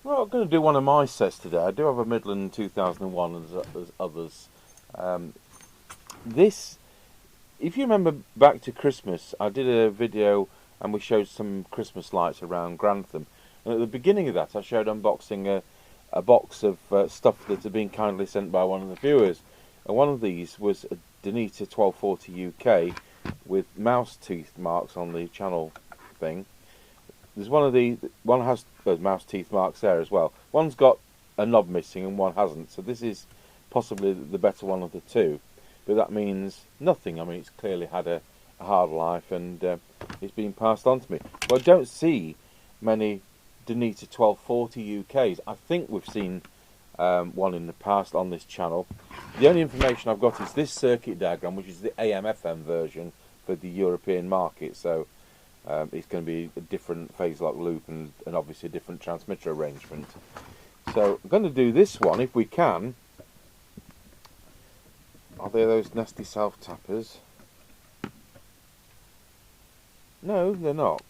Well, I'm going to do one of my sets today. I do have a Midland 2001 and there's others. Um, this, if you remember back to Christmas, I did a video and we showed some Christmas lights around Grantham. And at the beginning of that, I showed unboxing a box of stuff that had been kindly sent by one of the viewers. And one of these was a Danita 1240 UK with mouse tooth marks on the channel thing. There's one has those mouse teeth marks there as well. One's got a knob missing and one hasn't, so this is possibly the better one of the two. But that means nothing. I mean, it's clearly had a hard life and it's been passed on to me. But I don't see many Danita 1240 UKs. I think we've seen one in the past on this channel. The only information I've got is this circuit diagram, which is the AM/FM version for the European market. So it's going to be a different phase lock loop and obviously a different transmitter arrangement. So I'm going to do this one if we can. Are they those nasty self-tappers? No, they're not.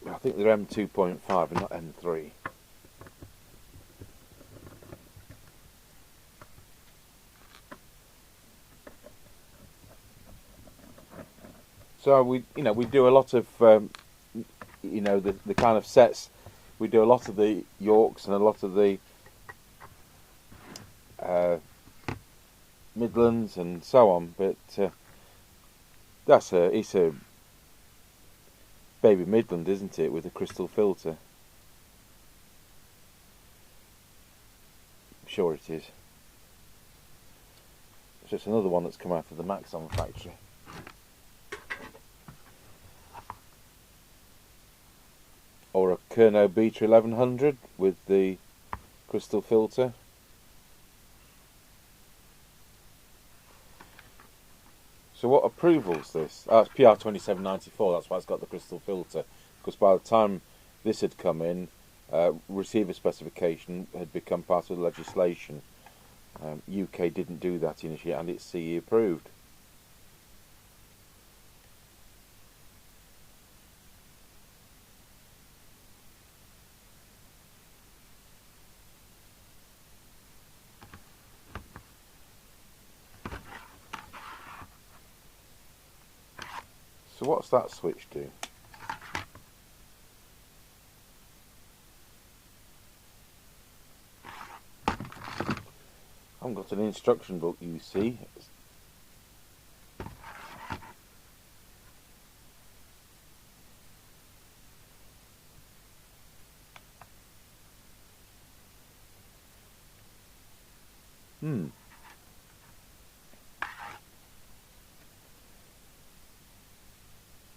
I think they're M2.5 and not M3. So we do a lot of, the kind of sets. We do a lot of the Yorks and a lot of the Midlands and so on. But it's a baby Midland, isn't it, with a crystal filter? I'm sure it is. So it's another one that's come out of the Maxon factory. Or a Kerno Beta 1100 with the crystal filter. So what approval's this? Oh, it's PR2794, that's why it's got the crystal filter. Because by the time this had come in, receiver specification had become part of the legislation. UK didn't do that initially and it's CE approved. So what's that switch do? I haven't got an instruction book, you see.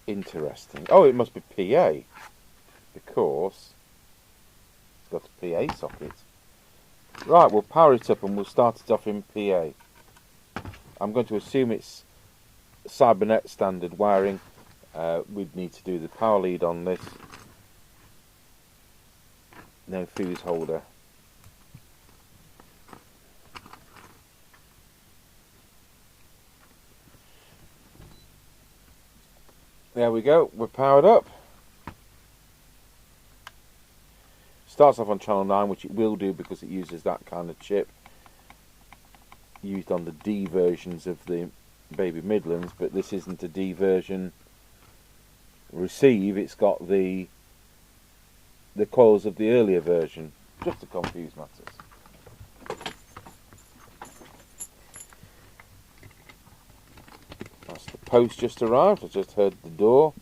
Interesting. Oh, it must be PA, because it's got a PA socket. Right, we'll power it up and we'll start it off in PA. I'm going to assume it's Cybernet standard wiring. We'd need to do the power lead on this. No fuse holder. There we go, we're powered up. Starts off on channel 9, which it will do because it uses that kind of chip used on the D versions of the baby Midlands, but this isn't a D version receive, it's got the coils of the earlier version, just to confuse matters. That's the post just arrived, I just heard the door.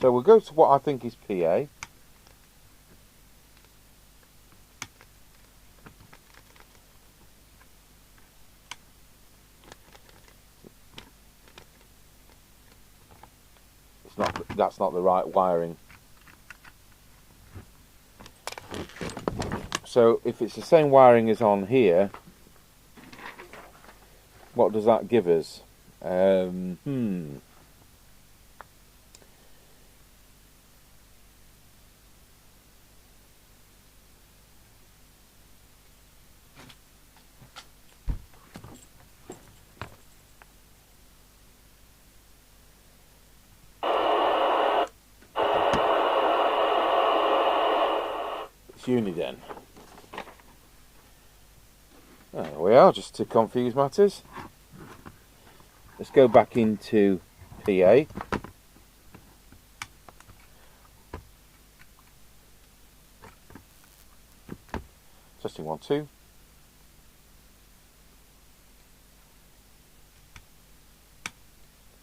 So we'll go to what I think is PA. That's not the right wiring. So if it's the same wiring as on here, what does that give us? tuning then. There we are, just to confuse matters. Let's go back into PA. Testing 1, 2.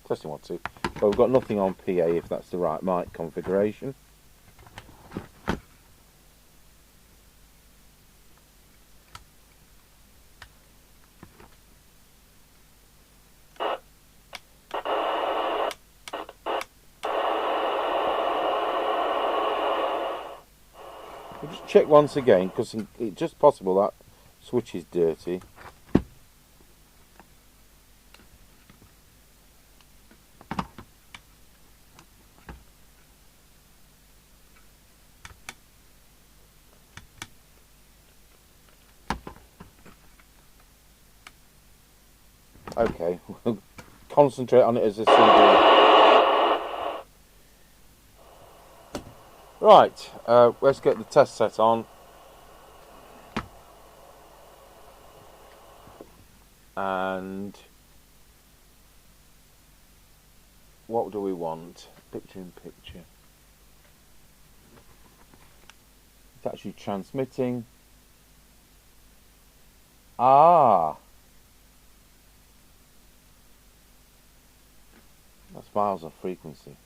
Testing 1, 2. But we've got nothing on PA if that's the right mic configuration. We'll just check once again because it's just possible that switch is dirty. Okay, we'll concentrate on it as a single. Right, let's get the test set on. And what do we want? Picture in picture. It's actually transmitting. Ah! That's miles of frequency.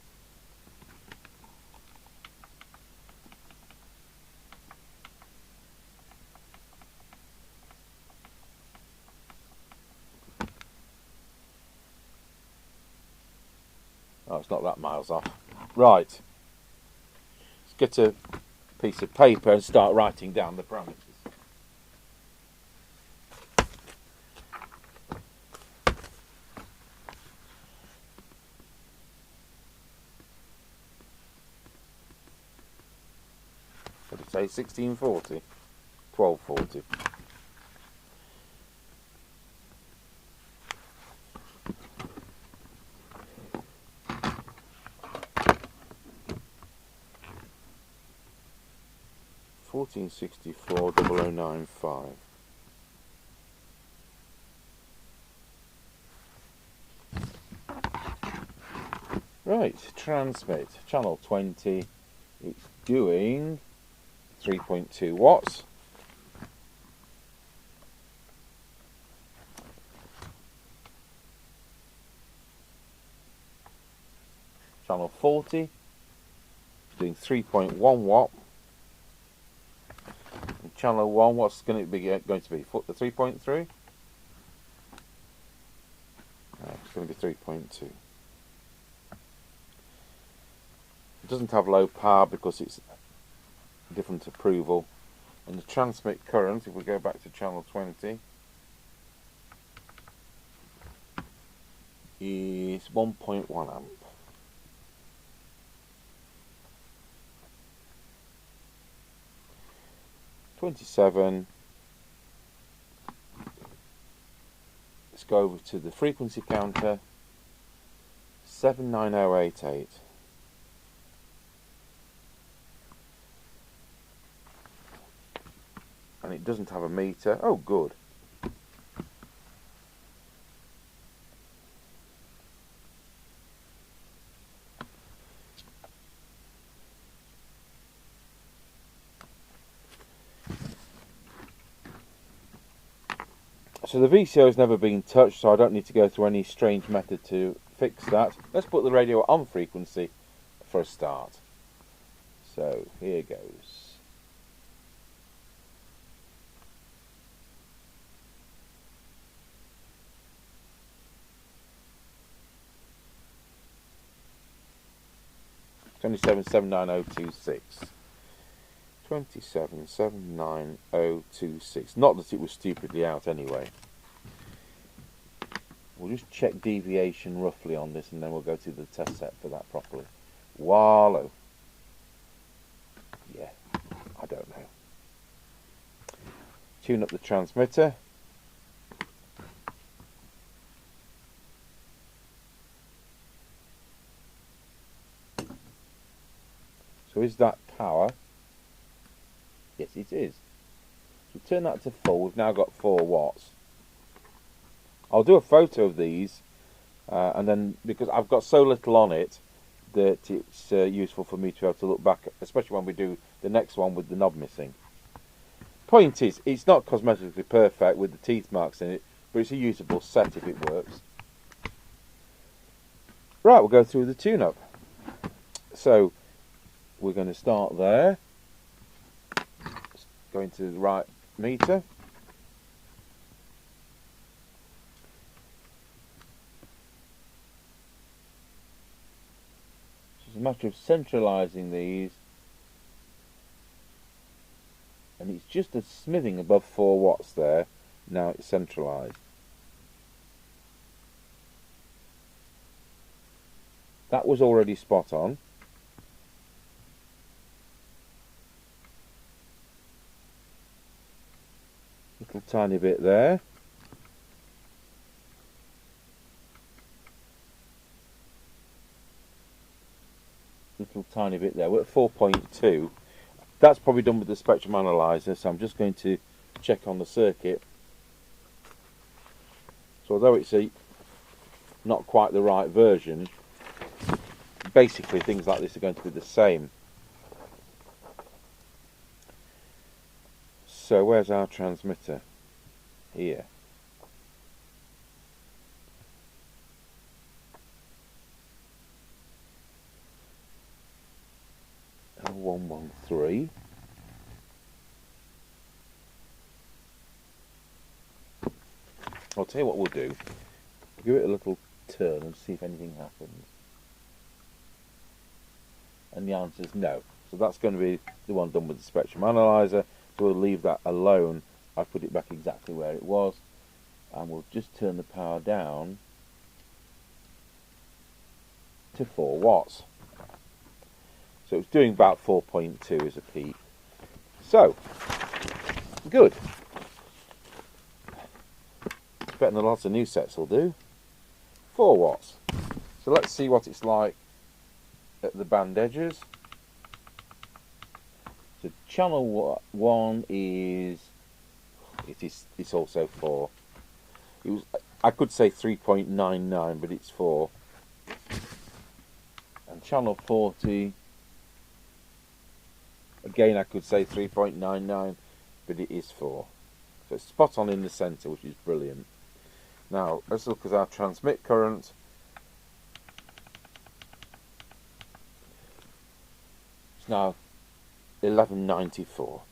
Oh, it's not that miles off. Right. Let's get a piece of paper and start writing down the parameters. What did it say? 1640? 1240. $1464,0095. Right, transmit channel 20. It's doing 3.2 watts. Channel 40 is doing 3.1 watt. And channel 1, what's going to be? The 3.3? No, it's going to be 3.2. It doesn't have low power because it's different approval. And the transmit current, if we go back to channel 20, is 1.1 amp. '27. Let's go over to the frequency counter. 79088. And it doesn't have a meter. Oh, good. So the VCO has never been touched, so I don't need to go through any strange method to fix that. Let's put the radio on frequency for a start. So here goes. $27,79026. 27,79026. Not that it was stupidly out anyway. We'll just check deviation roughly on this and then we'll go to the test set for that properly. Wallow. Yeah, I don't know. Tune up the transmitter. So is that power? Yes, it is. So turn that to full. We've now got 4 watts. I'll do a photo of these, and then, because I've got so little on it, that it's useful for me to be able to look back, especially when we do the next one with the knob missing. Point is, it's not cosmetically perfect with the teeth marks in it, but it's a usable set if it works. Right, we'll go through the tune-up. So, we're going to start there. Going to the right meter. It's a matter of centralising these, and it's just a smithing above 4 watts there. Now it's centralised. That was already spot on. Little tiny bit there. Little tiny bit there. We're at 4.2. That's probably done with the spectrum analyzer, so I'm just going to check on the circuit. So although it's not quite the right version, basically things like this are going to be the same. So where's our transmitter? Here. L113. I'll tell you what we'll do. Give it a little turn and see if anything happens. And the answer is no. So that's going to be the one done with the spectrum analyzer. So we'll leave that alone. I've put it back exactly where it was. And we'll just turn the power down to 4 watts. So it's doing about 4.2 as a peak. So, good. Better than lots of new sets will do. 4 watts. So let's see what it's like at the band edges. So channel 1 is, it's also 4. I could say 3.99, but it's 4. And channel 40, again I could say 3.99, but it is 4. So it's spot on in the centre, which is brilliant. Now let's look at our transmit current. It's now 1194.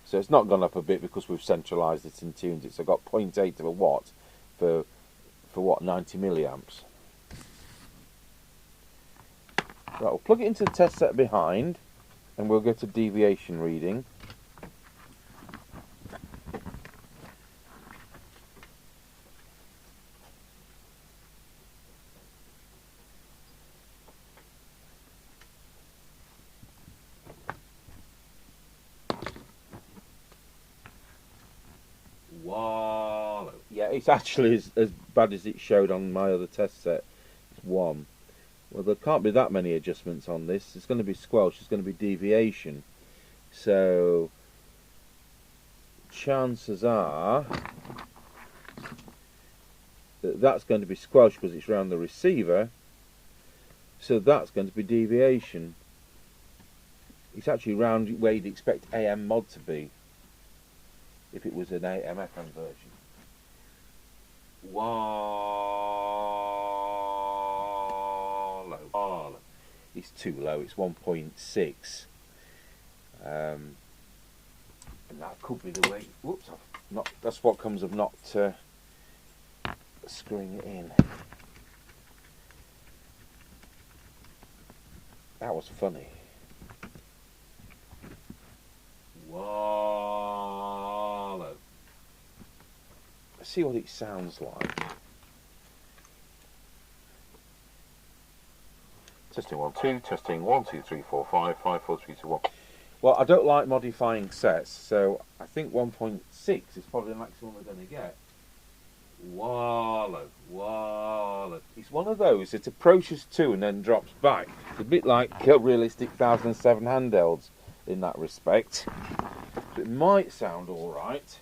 So it's not gone up a bit because we've centralised it and tuned it. So I've got 0.8 of a watt for what, 90 milliamps. Right, we'll plug it into the test set behind, and we'll go to deviation reading. Wow. Yeah, it's actually as bad as it showed on my other test set. It's 1. Well, there can't be that many adjustments on this. It's going to be squelch, it's going to be deviation. So, chances are that that's going to be squelch because it's around the receiver. So that's going to be deviation. It's actually round where you'd expect AM mod to be if it was an AM FM version. Low. It's too low. It's 1.6. And that could be the way. Whoops! That's what comes of not screwing it in. That was funny. Wallow. Let's see what it sounds like. Testing 1 2, testing 1 2 3 4 5 5 4 3 2 1. Well, I don't like modifying sets, so I think 1.6 is probably the maximum we're going to get. Wallow, wallow. It's one of those that approaches 2 and then drops back. It's a bit like Realistic 1007 handhelds in that respect. So it might sound alright.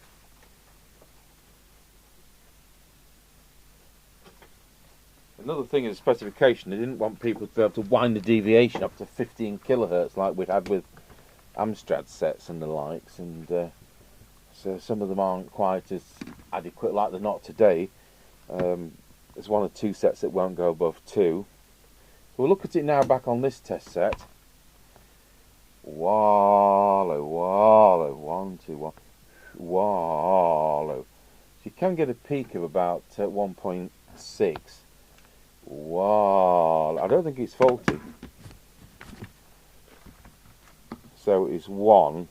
Another thing is the specification, they didn't want people to be able to wind the deviation up to 15 kilohertz like we'd had with Amstrad sets and the likes, and so some of them aren't quite as adequate like they're not today. There's 1 or 2 sets that won't go above 2. So we'll look at it now back on this test set. Wallow, wallow, 1, 2, 1, wallow. So you can get a peak of about 1.6. Wallow. I don't think it's faulty. So it's 1,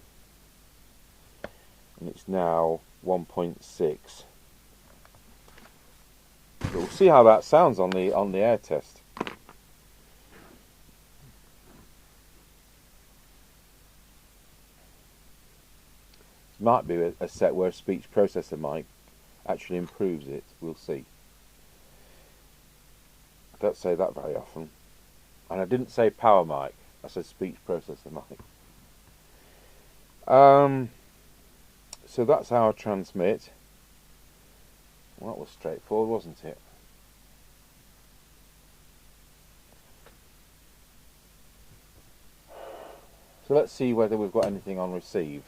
and it's now 1.6. So we'll see how that sounds on the air test. This might be a set where a speech processor mic actually improves it. We'll see. I don't say that very often, and I didn't say power mic. I said speech processor mic. So that's how I transmit. Well, that was straightforward, wasn't it? So let's see whether we've got anything on receive.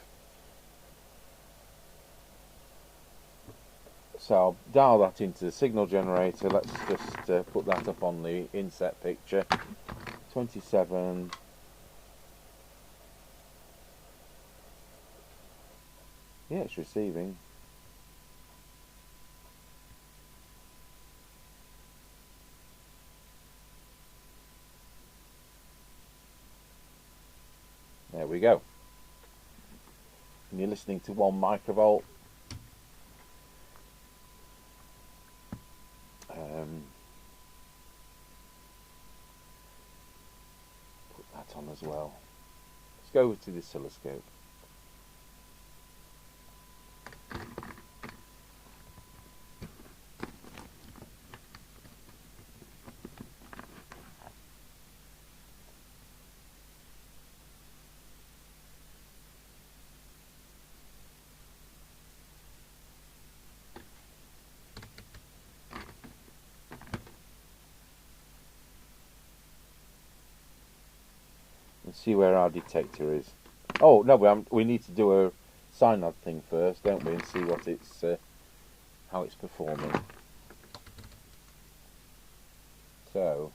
So I'll dial that into the signal generator. Let's just put that up on the inset picture. 27. Yeah, it's receiving. There we go. And you're listening to 1 microvolt. Put that on as well. Let's go over to the oscilloscope. And see where our detector is. Oh no, we need to do a synod thing first, don't we, and see what it's how it's performing. So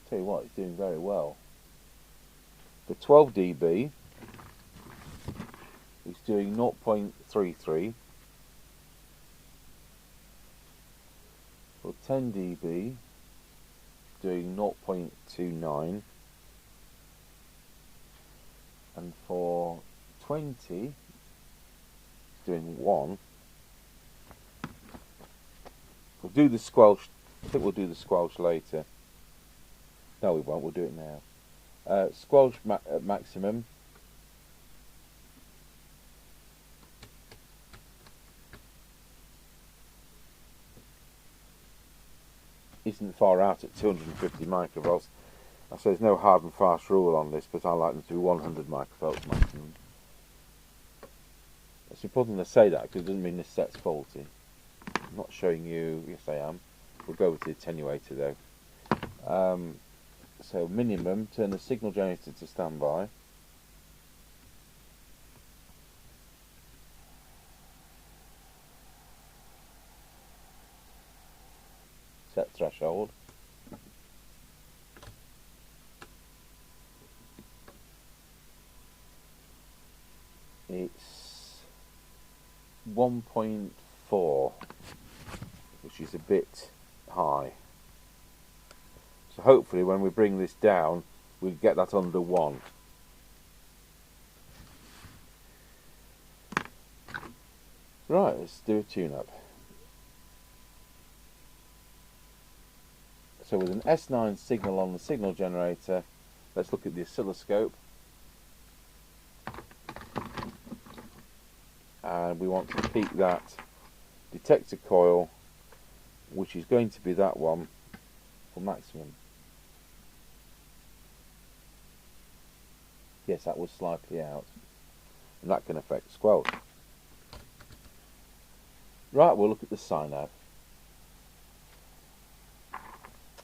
tell you what, it's doing very well. The 12 dB is doing 0.33. For 10 dB doing 0.29, and for 20 doing 1. We'll do the squelch. I think we'll do the squelch later. No, we won't. We'll do it now. Squelch maximum. Isn't far out at 250 microvolts. I say there's no hard and fast rule on this, but I like them to be 100 microvolts maximum. It's important to say that because it doesn't mean this set's faulty. I'm not showing you. Yes, I am. We'll go over to the attenuator though. So minimum, turn the signal generator to standby. Set threshold. It's 1.4, which is a bit high. So hopefully when we bring this down, we get that under 1. Right, let's do a tune-up. So with an S9 signal on the signal generator, let's look at the oscilloscope. and we want to keep that detector coil, which is going to be that one, for maximum. Yes, that was slightly out, and that can affect squelch. Right, we'll look at the synad.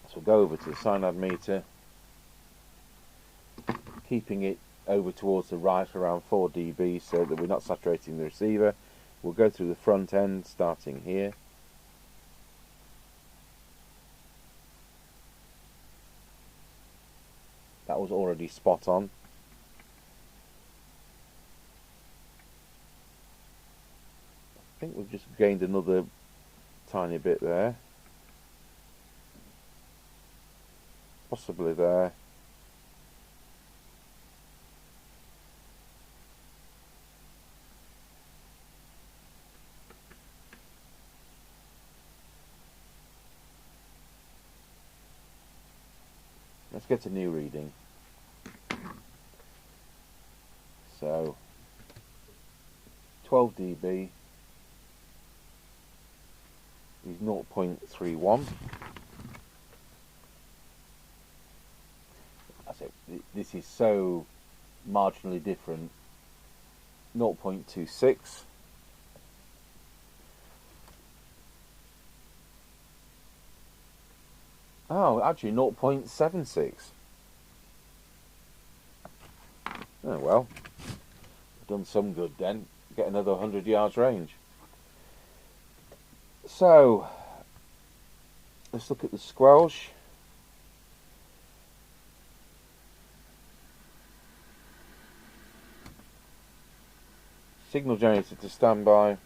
So we'll go over to the synad meter, keeping it over towards the right around 4 dB so that we're not saturating the receiver. We'll go through the front end starting here. That was already spot on. I think we've just gained another tiny bit there. Possibly there. Let's get a new reading. So 12 dB is 0.31. That's it. This is so marginally different. 0.26. Oh, actually 0.76. Oh well, done some good then. Get another 100 yards range. So let's look at the squelch. Signal generator to standby.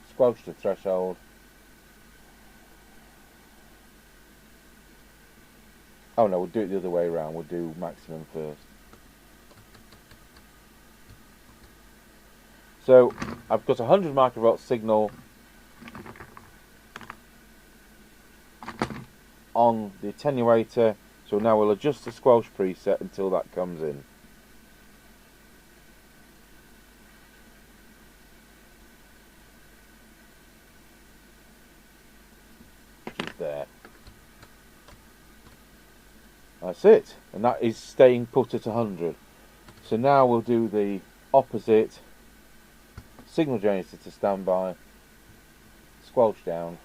Squelch to threshold. Oh no, we'll do it the other way around. We'll do maximum first. So I've got a 100 microvolt signal on the attenuator. So now we'll adjust the squelch preset until that comes in. Which is there. That's it. And that is staying put at 100. So now we'll do the opposite. Signal generator to standby. Squelch down.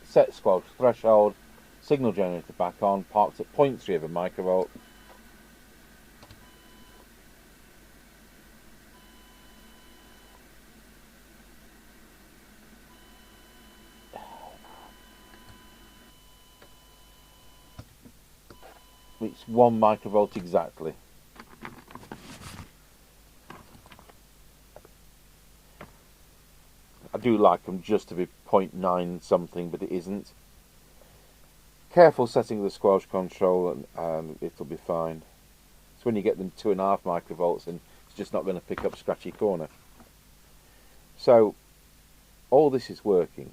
Set squelch threshold, signal generator back on, parked at 0.3 of a microvolt. It's 1 microvolt exactly. I do like them just to be 0.9 something, but it isn't. Careful setting of the squelch control and it'll be fine. It's when you get them 2.5 microvolts and it's just not going to pick up scratchy corner. So all this is working.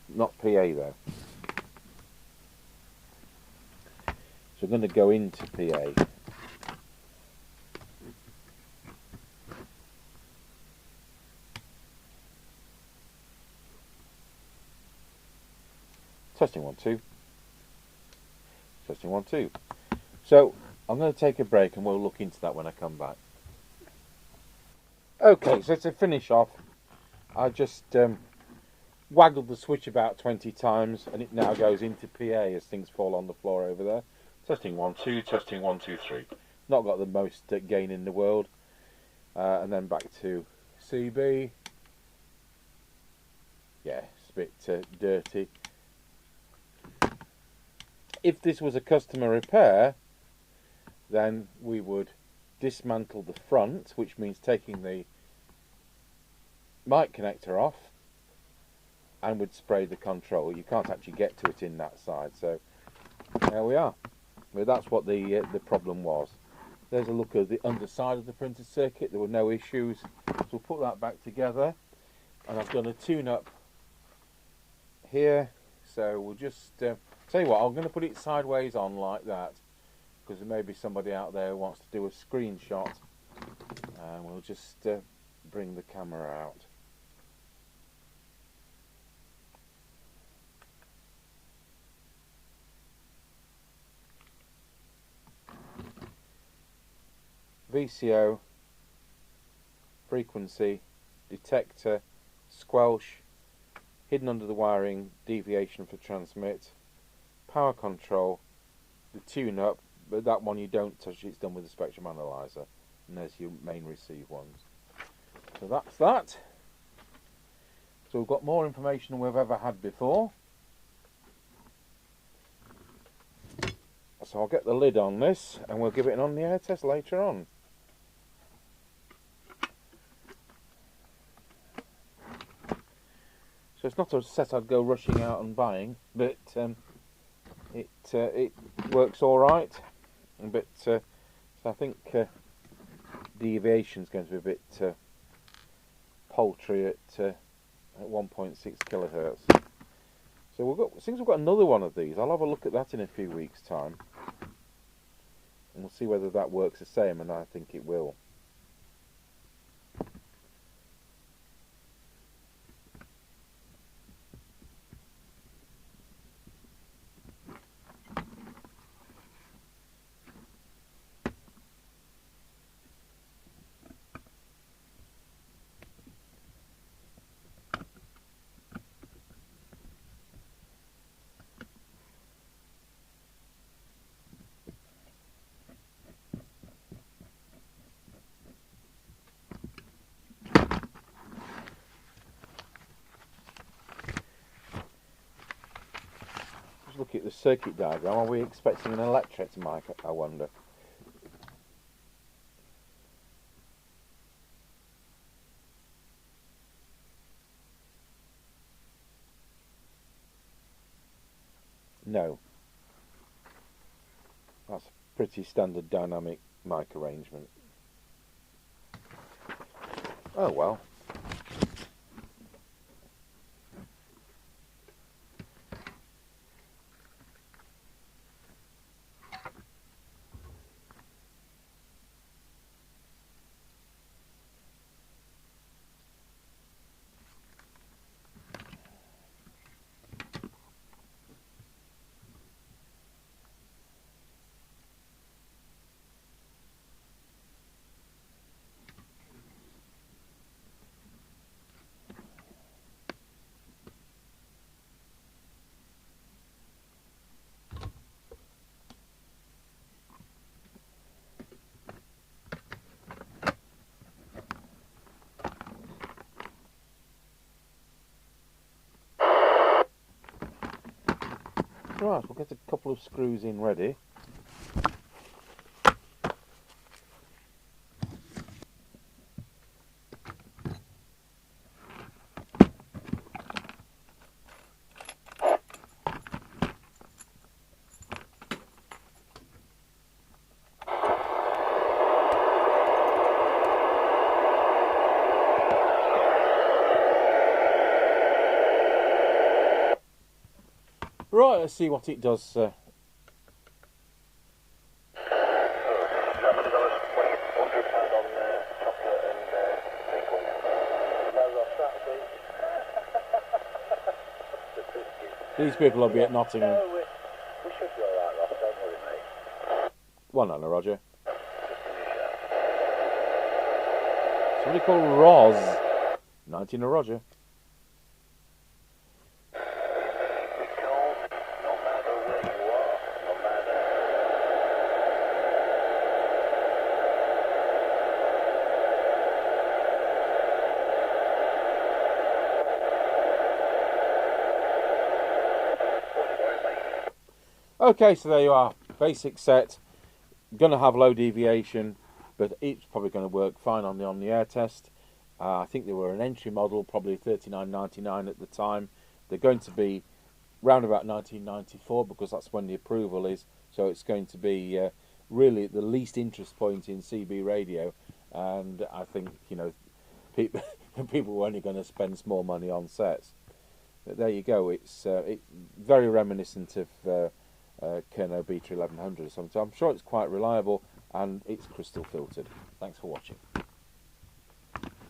Not PA though. So I'm going to go into PA. Testing 1 2. Testing 1 2. So I'm going to take a break and we'll look into that when I come back. Okay, so to finish off, I just waggled the switch about 20 times and it now goes into PA as things fall on the floor over there. Testing 1 2, testing 1 2 3. Not got the most gain in the world. And then back to CB. Yeah, it's a bit dirty. If this was a customer repair, then we would dismantle the front, which means taking the mic connector off, and would spray the control. You can't actually get to it in that side, so there we are. Well, that's what the problem was. There's a look at the underside of the printed circuit. There were no issues, so we'll put that back together. and I've done a tune-up here. So we'll just tell you what, I'm going to put it sideways on like that, because there may be somebody out there who wants to do a screenshot, and we'll just bring the camera out. VCO, frequency, detector, squelch, hidden under the wiring, deviation for transmit, power control, the tune-up, but that one you don't touch, it's done with the spectrum analyzer, and there's your main receive ones. So that's that. So we've got more information than we've ever had before. So I'll get the lid on this and we'll give it an on the air test later on. So it's not a set I'd go rushing out and buying, but it works all right. But so I think deviation is going to be a bit paltry at 1.6 kilohertz. So since we've got another one of these, I'll have a look at that in a few weeks' time, and we'll see whether that works the same, and I think it will. Look at the circuit diagram. Are we expecting an electret mic, I wonder? No. That's a pretty standard dynamic mic arrangement. Oh well. Right, we'll get a couple of screws in ready. Right, let's see what it does. These people will be at Nottingham. No, we should be alright, Ross, don't worry, mate. One on, Roger. Somebody called Roz. 19 a Roger. Okay, so there you are. Basic set. Going to have low deviation, but it's probably going to work fine on the air test. I think they were an entry model, probably $39.99 at the time. They're going to be round about 1994 because that's when the approval is. So it's going to be really the least interest point in CB radio, and I think people people were only going to spend small money on sets. But there you go. It's very reminiscent of Kerno Beta 1100 or something. So I'm sure it's quite reliable and it's crystal filtered. Thanks for watching.